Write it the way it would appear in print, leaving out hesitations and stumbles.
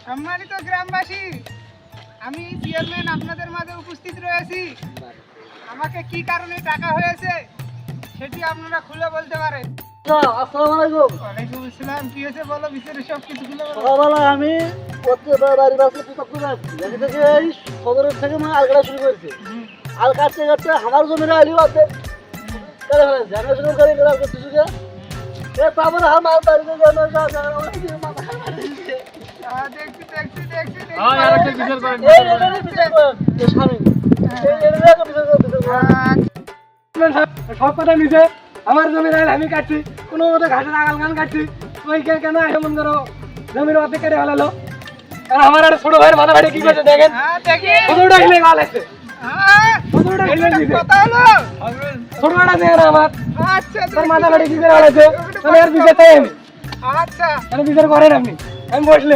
সম্মানিত গ্রামবাসী, আমি চেয়ারম্যান আপনাদের মাঝে উপস্থিত রয়েছি। আমাকে কি কারণে ডাকা হয়েছে সেটি আপনারা খুলে বলতে পারেন। আসসালামু আলাইকুম। ওয়ালাইকুম আসসালাম। কি হয়েছে বলো, ভিতরে সব কিছু খুলে বলো। সকালবেলা আমি বাড়ির পাশে পিকআপ করে আসছি, এখান থেকে এই সদরের থেকে মানে আল কাটা শুরু করেছি। আল কাটতে কাটতে আমার জমিটা আলিও আছে কেটে ফেলেছে। আমি শুরু করি করতে শুরু তারপরে আমার বাড়িতে দেখছি দেখছি দেখছি সব কথা নিচে আমার জমির আইল আমি কাটছি, কোনো মতো ঘাটের আগাল গান কাটছি, ওই কেন এমন করো জমির অর্ধেক কেটে ফেলালো। আমার আর ছোট ভাইয়ের মাথা ফাটে কি করছে দেখেন, ছোটটা খেলে গাল আছে, ছোটটা দেখে না আমার তোর মাথা ফাটে কি করে ফেলাছে, বিচার চাই আমি। আচ্ছা বিচার করেন আপনি, আমি বসলে